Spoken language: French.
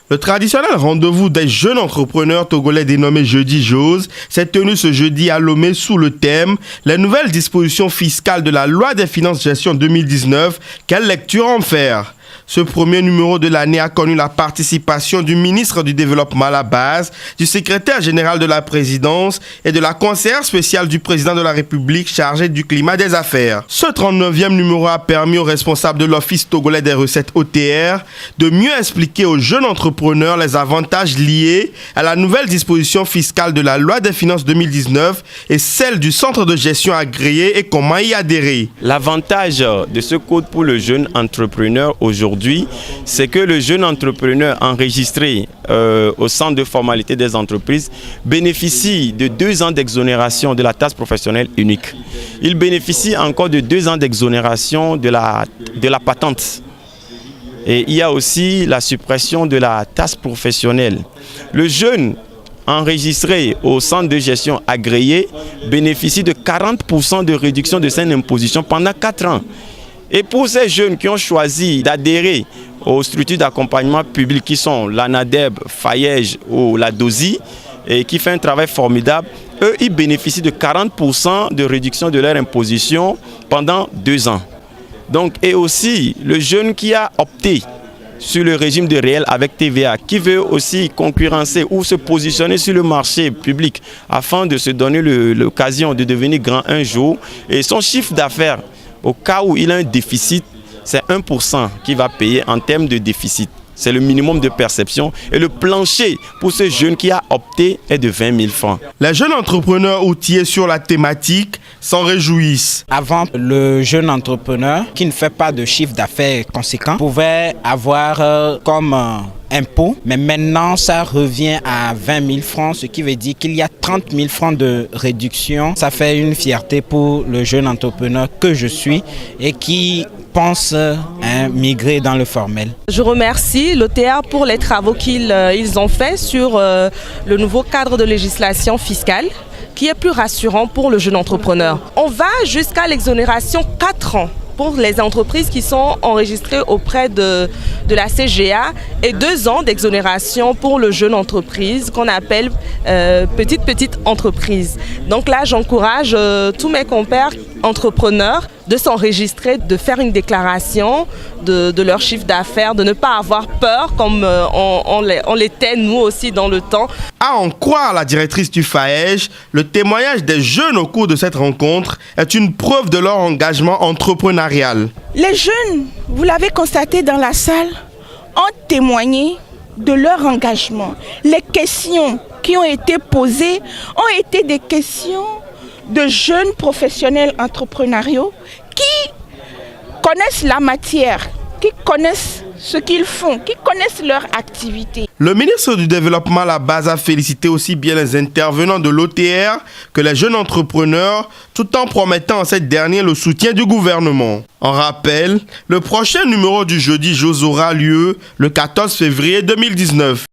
Le traditionnel rendez-vous des jeunes entrepreneurs togolais dénommé Jeudi Jose s'est tenu ce jeudi à Lomé sous le thème « Les nouvelles dispositions fiscales de la loi des finances gestion 2019, quelle lecture en faire ?» Ce premier numéro de l'année a connu la participation du ministre du Développement à la base, du secrétaire général de la présidence et de la conseillère spéciale du président de la République chargée du climat des affaires. Ce 39e numéro a permis aux responsables de l'Office togolais des recettes OTR de mieux expliquer aux jeunes entrepreneurs les avantages liés à la nouvelle disposition fiscale de la loi des finances 2019 et celle du centre de gestion agréé et comment y adhérer. L'avantage de ce code pour le jeune entrepreneur aujourd'hui, c'est que le jeune entrepreneur enregistré au centre de formalité des entreprises bénéficie de 2 ans d'exonération de la taxe professionnelle unique. Il bénéficie encore de 2 ans d'exonération de la patente. Et il y a aussi la suppression de la taxe professionnelle. Le jeune enregistré au centre de gestion agréé bénéficie de 40% de réduction de son imposition pendant 4 ans. Et pour ces jeunes qui ont choisi d'adhérer aux structures d'accompagnement public qui sont l'ANADEB, FAYEJ ou la DOSI et qui fait un travail formidable, eux, ils bénéficient de 40% de réduction de leur imposition pendant 2 ans. Donc, et aussi, le jeune qui a opté sur le régime de réel avec TVA, qui veut aussi concurrencer ou se positionner sur le marché public afin de se donner l'occasion de devenir grand un jour, et son chiffre d'affaires, au cas où il a un déficit, c'est 1% qu'il va payer en termes de déficit. C'est le minimum de perception. Et le plancher pour ce jeune qui a opté est de 20 000 francs. Les jeunes entrepreneurs outillés sur la thématique s'en réjouissent. Avant, le jeune entrepreneur qui ne fait pas de chiffre d'affaires conséquent pouvait avoir comme impôt, mais maintenant ça revient à 20 000 francs, ce qui veut dire qu'il y a 30 000 francs de réduction. Ça fait une fierté pour le jeune entrepreneur que je suis et qui pense migrer dans le formel. Je remercie l'OTR pour les travaux qu'ils ont faits sur le nouveau cadre de législation fiscale qui est plus rassurant pour le jeune entrepreneur. On va jusqu'à l'exonération 4 ans pour les entreprises qui sont enregistrées auprès de la CGA et 2 ans d'exonération pour le jeune entreprise qu'on appelle petite entreprise. Donc là, j'encourage tous mes compères entrepreneurs de s'enregistrer, de faire une déclaration de leur chiffre d'affaires, de ne pas avoir peur comme on l'était nous aussi dans le temps. À en croire la directrice du FAYEJ, le témoignage des jeunes au cours de cette rencontre est une preuve de leur engagement entrepreneurial. Les jeunes, vous l'avez constaté dans la salle, ont témoigné de leur engagement. Les questions qui ont été posées ont été des questions de jeunes professionnels entrepreneuriaux qui connaissent la matière, qui connaissent ce qu'ils font, qui connaissent leur activité. Le ministre du Développement à la base a félicité aussi bien les intervenants de l'OTR que les jeunes entrepreneurs, tout en promettant à ces derniers le soutien du gouvernement. En rappel, le prochain numéro du Jeudi Jose aura lieu le 14 février 2019.